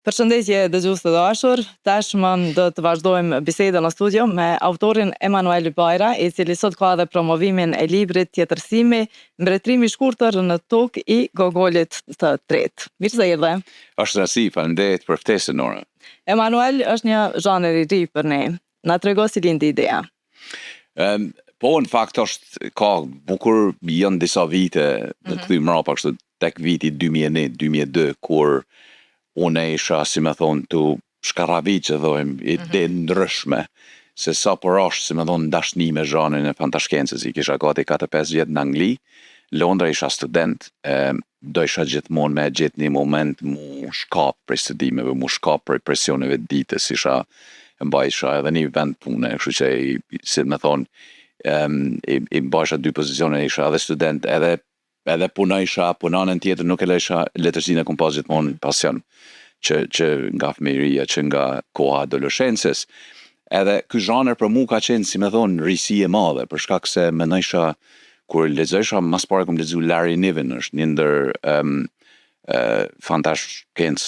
Përshëndetje dëgjues të dashur, tashmë do të vazhdojmë bisedën në studio me autorin Emanuel Bajra, i cili sot ka dhe promovimin e librit Tjetërsimi, mbretërimi i shkurtër në tokë i Gogolit të tretë. Mirë se erdhe. Është rëndësi, faleminderit për ftesën, Nora. Emanuel është një zhanër i ri për ne. Na trego si lindi ideja. Po, në fakt është ka bukur, janë disa vite në këthy mrapa, kështu tek viti 2001-2002, kur unë isha, si me thonë, të shkaravi që dhojmë, ide ndryshme, se sa për është, si me thonë, dashni me zhanrin e fantashkencës. I kisha gati 4-5 vjetë në Angli, Londra isha student, do isha gjithmonë me gjithë një moment mu shkap për studimeve, mu shkap për presioneve ditës, isha edhe një vend pune, kështu që si me thonë, i mbajsha dy pozicione, isha edhe student, edhe punanën tjetër, nuk e lejsha letërsinë e kom pas gjithmonë pasion, që nga fëmijëria, që nga koha adoleshencës. Edhe ky zhanër për mu ka qenë, si me thonë, risi e madhe, për shkak se mendojsha, kur lexoisha, mas pare kom lexuar Larry Niven, është një ndër fantashkencë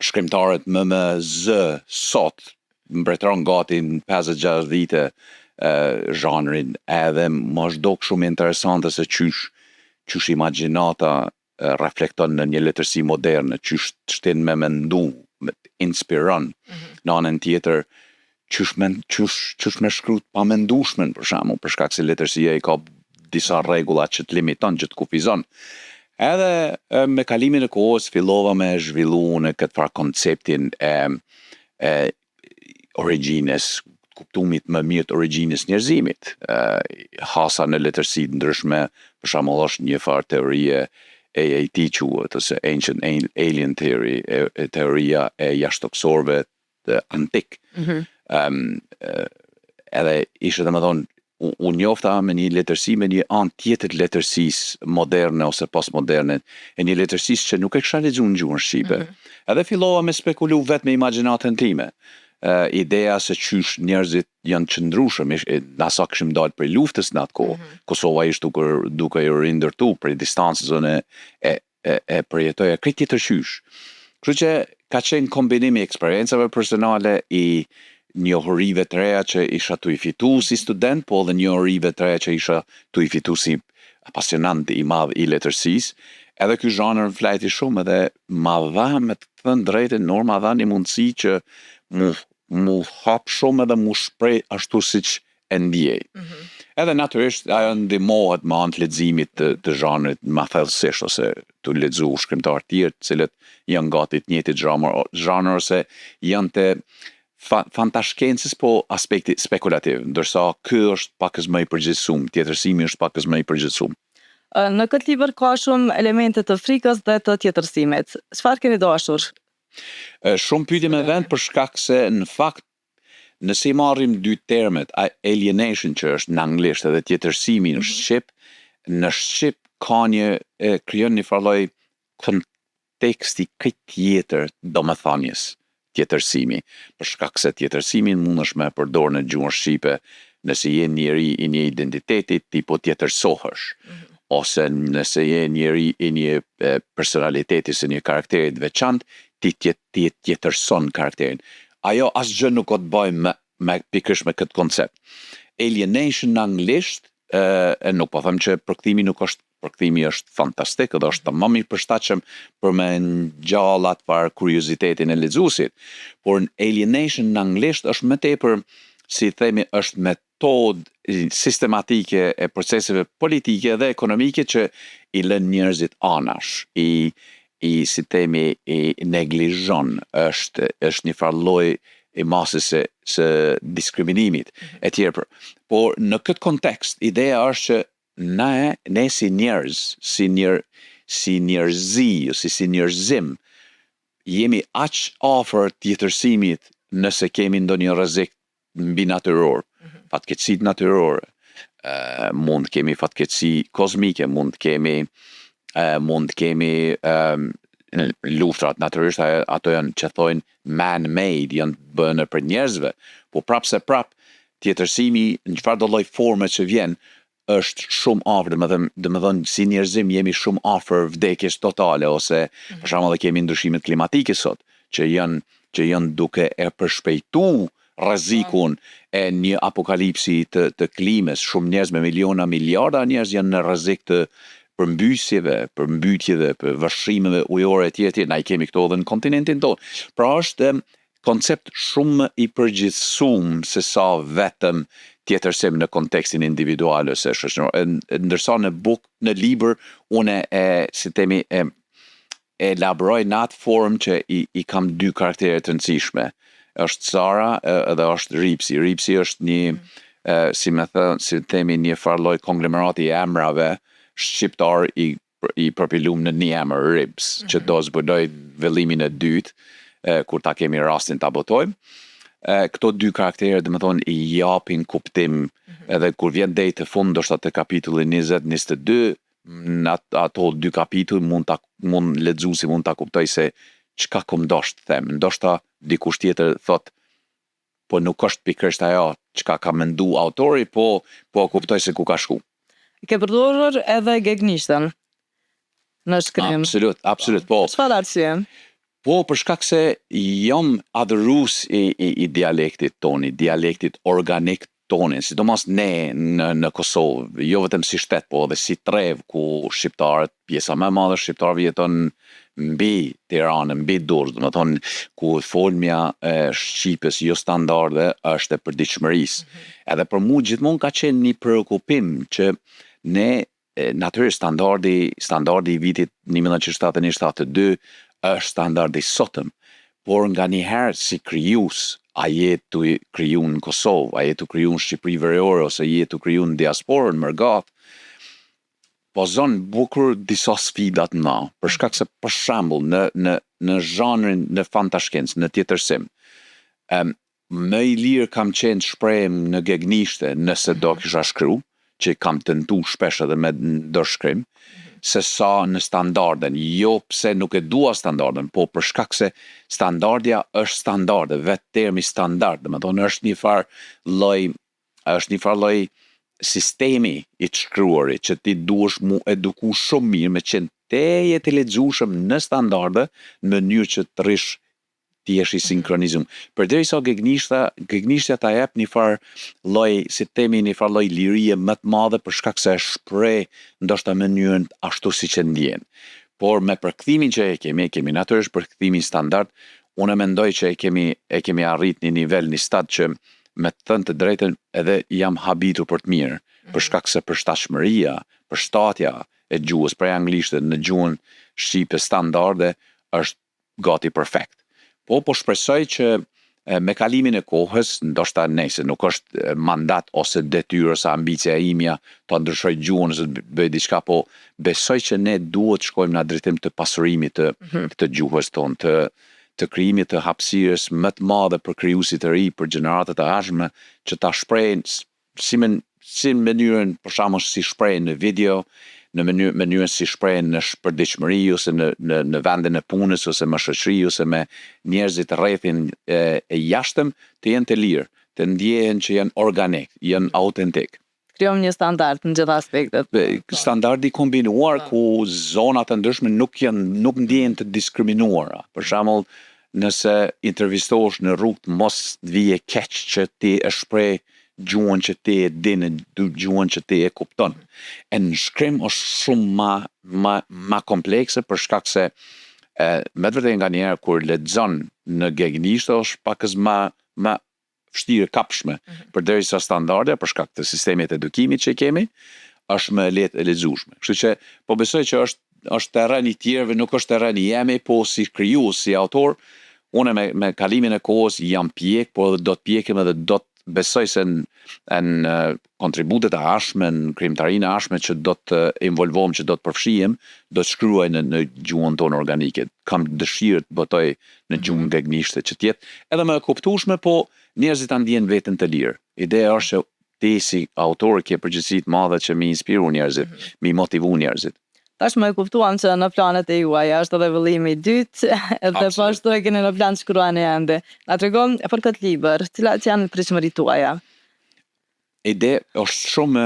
shkrimtarët më zë sot, mbretëron gati në 50-60 vite zhanrin, edhe më është dok shumë interesante se qysh imagjinata reflekton në një letërsi moderne, qysh shtin me mendu, me inspiron, në anën tjetër, qysh me shkrut pa mendushmen, për shembull, për shkak se letërsia i ka disa rregulla që të limiton, që të kufizon. Edhe me kalimin e kohës fillova me zhvillu në këtë farë konceptin e origjines, kuptumit më mirë të origjinës njerëzimit. Hasa në letërsi të ndryshme, për shembull është një farë teorie AAT quhet, ose Ancient Alien Theory, teoria e jashtëtokësorëve të antik. Edhe ishte domethënë unë njofta me një letërsi, me një anë tjetër letërsisë moderne ose postmoderne, e një letërsisë që nuk e kisha lexuar në gjuhën shqipe. Edhe fillova me spekulu vetë me imagjinatën time. Ideja se qysh njerëzit janë qëndrueshëm, nasa kishim dalë për luftës në atë kohë. Kosova ishte duke i rindërtu për distancën e përjetoja krejt tjetër qysh. Kështu që ka qenë kombinimi eksperiencave personale, i njohurive të reja që isha tu i fitu si student, po dhe njohurive të reja që isha tu i fitu si apasionant i madh i letërsisë. Edhe ky zhanër flajti shumë, edhe ma dha, me të thënë drejtën, Norma dha një mundësi që mu hap shumë edhe mu shprej ashtu siç e ndjej. Edhe natyrisht ajo ndihmohet me anë të leximit të zhanrit më thellësisht, ose të lexu shkrimtarë tjerë, të cilët janë gati të njëjtit zhanër ose janë të fantashkencës, po aspekti spekulativ, ndërsa ky është pakës më i përgjithshëm, tjetërsimi është pakës më i përgjithshëm. Në këtë libër ka shumë elemente të frikës dhe të tjetërsimit. Çfarë keni dashur? Shumë pyetje me vend, për shkak se në fakt nëse i marrim dy termet, alienation që është në anglisht edhe tjetërsimi në shqip ka krijon një farë lloj konteksti krejt tjetër domethënies tjetërsimi, për shkak se tjetërsimin mundesh me përdor në gjuhën shqipe nëse je njeri i një identiteti, ti po tjetërsohesh, ose nëse je njeri i një personaliteti, se një karakteri të veçantë, ti tjetërson karakterin. Ajo asgjë nuk ka të bëjë me pikërisht me këtë koncept. Alienation në anglisht, nuk po them që përkthimi është fantastik, edhe është tamam i përshtatshëm për me ngjall atë farë kuriozitetin e lexuesit, por alienation në anglisht është më tepër, si themi, është metodë sistematike e proceseve politike dhe ekonomike që i lën njerëzit anash, si themi, i neglizhon, është një farë lloj i masës së diskriminimit e tjerë. Por në këtë kontekst, ideja është që ne si njerëz, si njerëzi, ose si njerëzim, jemi aq afër tjetërsimit nëse kemi ndonjë rrezik mbi natyror, fatkeqësitë natyrore, mund kemi fatkeqësi kozmike, mund kemi luftrat, natyrisht ato janë që thojnë man-made, janë bënë për njerëzve, po prapse tjetërsimi në çfarëdo lloj forme që vjen është shumë afër, domethënë si njerëzim jemi shumë afër vdekjes totale, ose për shembull kemi ndryshimet klimatike sot, që janë duke e përshpejtu rrezikun e një apokalipsi të klimës. Shumë njerëz me miliona, miliarda njerëz janë në rrezik të përmbytjeve, për vështrimeve ujore etj. Na I kemi këto edhe në kontinentin tonë. Pra është koncept shumë I përgjithësuar se sa vetëm tjetërsim në kontekstin individual ose shoqëror. Ndërsa në buk, në libër, unë si themi e elaboroj në atë formë që I kam dy karaktere të rëndësishme. Është Sara edhe është Ripsi. Ripsi është një si themi një farloj konglomerati I emrave shqiptar I përpilum në një emër Rips, që do zbudoj vellimin e dytë, kur ta kemi rastin ta botojmë. Këto dy karaktere dhe më thonë I japin kuptim edhe kur vjen deri të fund ndoshta te kapitulli 20-22 në ato dy kapitull mund lexuesi mund ta kuptoj se çka kom dosh të them. Ndoshta dikush tjetër thot po nuk është pikërisht ajo çka ka mendu autori, po kuptoj se ku ka shku. Ke përdorur edhe gegnishtën në shkrim. Absolut, po. Çfarë arsye? Po, për shkak se jam adhërues I dialektit tonë, dialektit organik tonë, sidomos ne në Kosovë, jo vetëm si shtet, po edhe si trev ku shqiptarët, pjesa më e madhe e shqiptarëve jeton mbi Tiranë, mbi Durrës, do të thonë ku folmja e shqipës jo standarde është e përditshmërisë. Edhe për mua gjithmonë ka qenë një preokupim që ne natyrisht standardi I vitit 1971-72 është standardi sotëm, por nga një herë si krijues, a jetë të kriju në Kosovë, a jetë të kriju në Shqipëri Veriore, ose jetë të kriju në diasporën, Mërgat, pozon bukur disa sfidat më, për shkak se për shembull në zhanrin në fantashkencë, në tjetërsim, më I lirë kam qenë të shprehem në gegnishte nëse do kisha shkru, që kam tentu shpesh edhe me ndërshkrim, se sa në standarden, jo pse nuk e dua standarden, po për shkak se standardja është standarde, vetë termi standard, dhe më thonë është një farë lloj sistemi I të shkruarit, që ti duhesh mu eduku shumë mirë me qenë teje të lexueshëm në standarde, në mënyrë që të rish ti jesh I sinkronizuar. Përderisa gegnishtja ta jep një farë lloj, si themi, një farë lloj lirie më të madhe për shkak se e shpreh ndoshta mënyrën ashtu siç e ndjen. Por me përkthimin që kemi natyrisht përkthimin standard, unë mendoj që e kemi arrit një nivel, një stad që me të thënë të drejtën edhe jam habitur për të mirë, për shkak se përshtatshmëria, përshtatja e gjuhës prej anglisht në gjuhën shqipe standarde është gati perfekt. Po shpresoj që me kalimin e kohës, ndoshta nëse nuk është mandat ose detyrë ose ambicia imja të ndryshoj gjuhën ose të bëj diçka, po besoj që ne duhet shkojmë në drejtim të pasurimit të gjuhës tonë, të krijimit të hapësirës më të madhe për krijuesit të ri, për gjeneratat e ardhshme, që ta shprehin si mënyrën, për shembull, si shprehen në video, në mënyrën si shprehen në përditshmëri ose në vendin e punës ose me shoqëri ose me njerëzit rrethin e jashtëm, të jenë të lirë, të ndjehen që janë organik, janë autentik. Krijojmë një standard në gjitha aspektet. Standardi kombinuar ku zonat e ndryshme nuk ndjehen të diskriminuara. Për shembull, nëse intervistohesh në rrugë, mos të vije keq që ti e shpreh gjuhën që ti e din, gjuhën që ti e kupton. E në shkrim është shumë ma komplekse për shkak se me të vërtetë nga njerë kur lexon në gegnisht është pakës ma vështirë kapshme, përderisa standarde për shkak të sistemit edukimit që kemi, është më lehtë e lexueshme. Kështu që po besoj që është terren I tjerëve, nuk është terren I jemi, po si krijues, si autor, unë me kalimin e kohës jam pjek, po do të pjekem edhe do të besoj se në kontributet e ardhshme, në krijimtarinë e ardhshme që do të involvohem, që do të përfshihem, do të shkruaj në gjuhën tonë organike. Kam dëshirë të botoj në gjuhën gegnishte që të jetë edhe më e kuptueshme, po njerëzit ta ndjejnë veten të lirë. Ideja është që ti si autor ke përgjegjësi të madhe që mi inspiru njerëzit, mi motivu njerëzit. Tash më e kuptuam që në planet e juaja është edhe vëllimi I dytë, edhe po ashtu e keni në plan të shkruani ende. Na tregon për këtë libër, cilat janë pritshmëritë tuaja? Ide është shumë,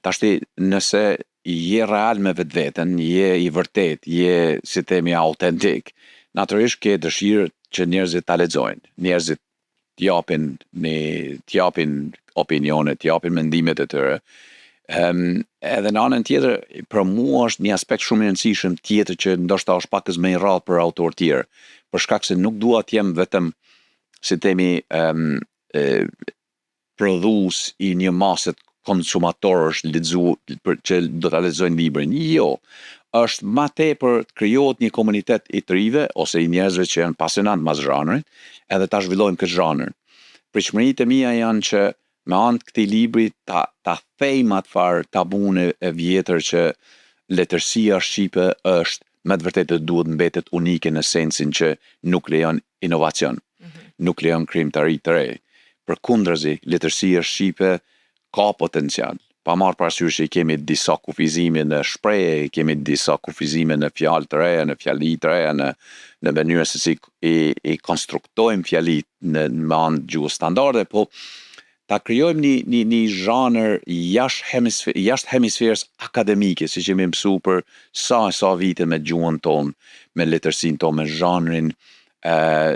tashti nëse je real me vetveten, je I vërtet, je si themi autentik, natyrisht ke dëshirë që njerëzit ta lexojnë, njerëzit t'japin opinione, t'japin mendimet e tyre. Edhe në anën tjetër, për mua është një aspekt shumë i rëndësishëm tjetër që ndoshta është pakës më i rrallë për autor tjerë, për shkak se nuk dua të jem vetëm, si themi, prodhues i një maset konsumatorësh që do ta lexojnë librin. Jo, është ma tepër të krijohet një komunitet i të rive ose i njerëzve që janë pasionant mas zhanrit, edhe ta zhvillojmë këtë zhanër. Pritshmëritë e mia janë që me anë të këtij libri ta thejmë atë farë tabun e vjetër që letërsia shqipe është me të vërtetë duhet mbetet unike në sensin që nuk lejon inovacion, nuk lejon krijimtari të re. Përkundrazi, letërsia shqipe ka potencial. Pa marrë parasysh që i kemi disa kufizime në shprehje, i kemi disa kufizime në fjalë të reja, në fjali të reja, në mënyrën se si i konstruktojmë fjalit në anë gjuhës standarde, po ta krijojmë një zhanër jashtë hemisferës akademike, siç jemi mësuar për sa vite me gjuhën tonë, me letërsinë tonë, me zhanrin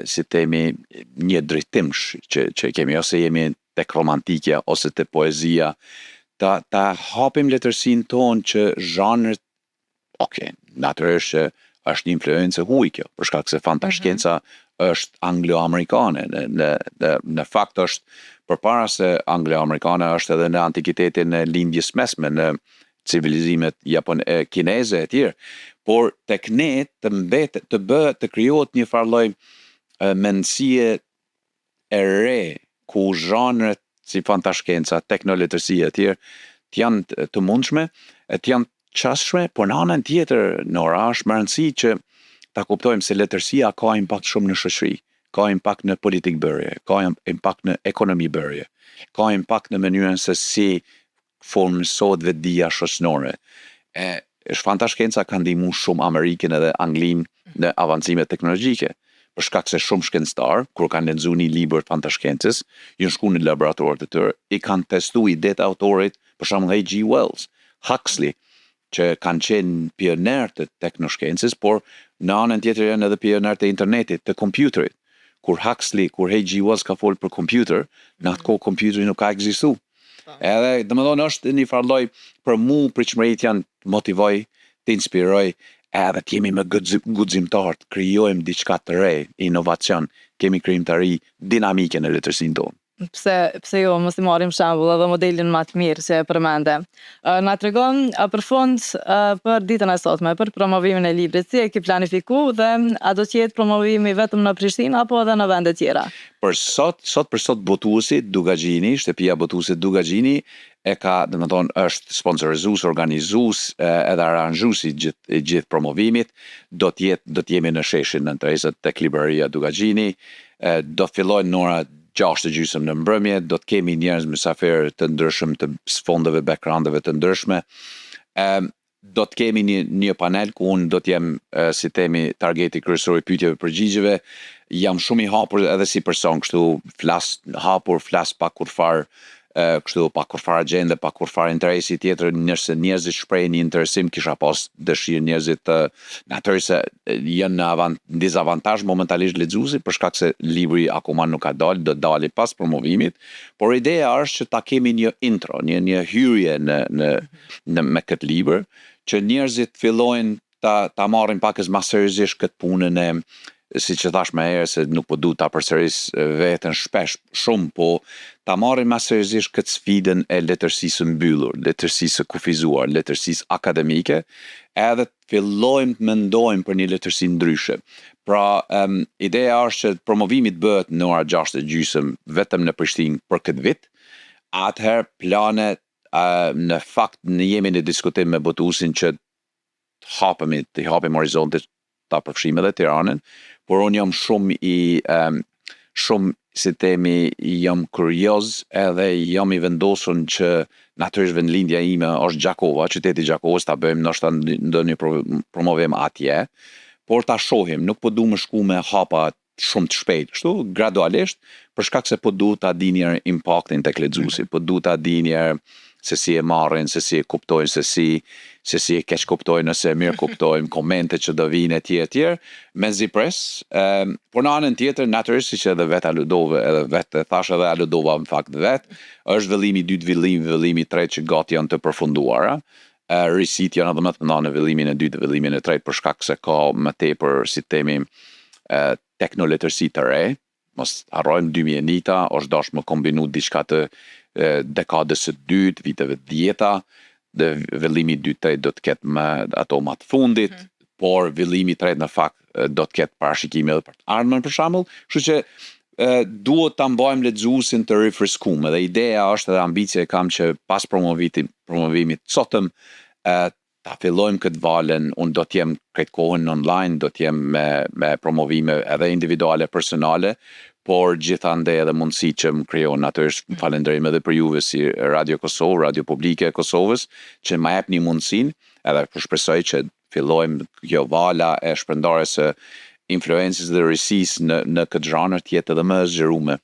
si themi një drejtimsh që kemi, ose jemi tek romantikja ose te poezia, ta hapim letërsinë tonë që zhanret, natyrisht që është një influencë huaj kjo, për shkak se fantashkenca është anglo-amerikane, në fakt është përpara se anglo-amerikane është edhe në antikitetin e lindjes mesme, në civilizimet kineze e tjerë, por tek ne të krijohet një farë mendësie e re ku zhanret si fantashkenca, teknoletërsia e tjerë t'janë të mundshme, t'janë qasshme, por në anën tjetër është më rëndësi që ta kuptojmë se letërsia ka impakt shumë në shoqëri, ka impakt në politikë bërje, ka impakt në ekonomi bërje, ka impakt në mënyrën se si formësohet vetdia shoqërore. Fantashkenca ka ndihmuar shumë Amerikën edhe Anglinë në avancime teknologjike, për shkak se shumë shkencëtar, kur kanë lexuar një libër fantashkencës, janë shkuar në laboratoret e tyre, i kanë testuar idetë autorit, për shembull H.G. Wells, Huxley, që kanë qenë pionerë të teknoshkencës, por në anën tjetër janë edhe pionerë të internetit, të kompjuterit. Kur H.G. Wells ka folur për kompjuter, në atë kohë kompjuteri nuk ka ekzistuar. Edhe, domethënë, është një farë lloj për mua pritshmëritë janë të motivoj, të inspiroj, edhe të jemi më guximtar, të krijojmë diçka të re, inovacion, kemi krijimtari dinamike në letërsinë tonë. Pse jo, mos i marrim shembull edhe modelin më të mirë që e përmende. Na tregon për fund për ditën e sotme, për promovimin e librit, si e ke planifikuar dhe a do të jetë promovimi vetëm në Prishtinë apo edhe në vende tjera? Për sot botuesi Dugagjini, shtëpia botuese Dugagjini e ka, domethënë, është sponsorizues, organizues edhe aranxhues i gjithë promovimit, do të jemi në sheshin Nën Terezat tek libreria Dugagjini, do fillojnë në ora 6:30 në mbrëmje, do të kemi njerëz mysafirë të ndryshëm të sfondeve, backgroundeve të ndryshme. Do të kemi një panel ku unë do të jem, si themi, targeti kryesor i pyetjeve përgjigjeve. Jam shumë i hapur edhe si person, kështu flas pa kurfar, kështu pa kurfar agjende, pa kurfar interesi tjetër, nëse njerëzit shprehin një interesim, kisha pas dëshirë njerëzit natyrisht se janë në dizavantazh momentalisht lexuesi për shkak se libri akoma nuk ka dalë, do dali pas promovimit, por ideja është që ta kemi një intro, një hyrje me këtë libër, që njerëzit fillojnë ta marrin pakës më seriozisht këtë punën e, siç e thash më herë, se nuk po du ta përsëris veten shpesh shumë, po ta marrin më seriozisht këtë sfidën e letërsisë mbyllur, letërsisë kufizuar, letërsisë akademike, edhe të fillojmë të mendojmë për një letërsi ndryshe. Pra, ideja është që promovimi të bëhet në ora 6:30 vetëm në Prishtinë për këtë vit. Atëherë planet në fakt ne jemi në diskutim me botuesin që të hapim horizontet, ta përfshijmë edhe Tiranën, por unë jam shumë si themi, jam kurioz edhe jam i vendosur që natyrisht vendlindja ime është Gjakova, qyteti i Gjakovës, ta bëjmë ndoshta ndonjë promovim atje, por ta shohim, nuk po du më shku me hapa shumë të shpejt, kështu gradualisht, për shkak se po du ta di një impaktin tek lexuesi, po du ta di një se si e marrin, se si e kuptojnë, se si e keq kuptojnë, nëse mirë kuptojnë, komente që do vinë etj. Mezi pres, por në anën tjetër, natyrisht që edhe vetë Aludove, edhe vetë thash edhe Aludova në fakt vetë, është vëllimi i dytë, vëllimi i tretë që gati janë të përfunduara. Risit janë edhe më të mëdha në vëllimin e dytë, vëllimin e tretë, për shkak se ka më tepër, si themi, teknoletërsi të re. Mos harrojmë 2001-ta, është dashur më kombinu diçka të dekadës së dytë, viteve 10-ta, dhe vëllimi i dytë do të ketë më ato më të fundit, por vëllimi i tretë në fakt do të ketë parashikime edhe për të ardhmen për shembull, kështu që duhet ta mbajmë lexuesin të rifreskuar. Dhe ideja është edhe ambicia e kam që pas promovimit sotëm ta fillojmë këtë valen, unë do t'jem këtë kohën online, do t'jem me promovime edhe individuale, personale, por gjithande edhe mundësi që më krijon. Natyrisht falenderojmë edhe për juve si Radio Kosovë, Radio Publike e Kosovës, që më jepni mundësinë, edhe shpresoj që fillojmë kjo vala e shpërndarjes së influencës dhe risisë në këtë zhanër të jetë edhe më zgjeruar.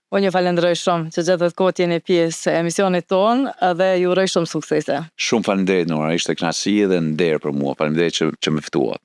Unë ju falenderoj shumë që gjetët kohë të jeni pjesë e emisionit tonë dhe ju uroj shumë suksese. Shumë faleminderit Nora, ishte kënaqësi dhe nder për mua. Faleminderit që më ftuat.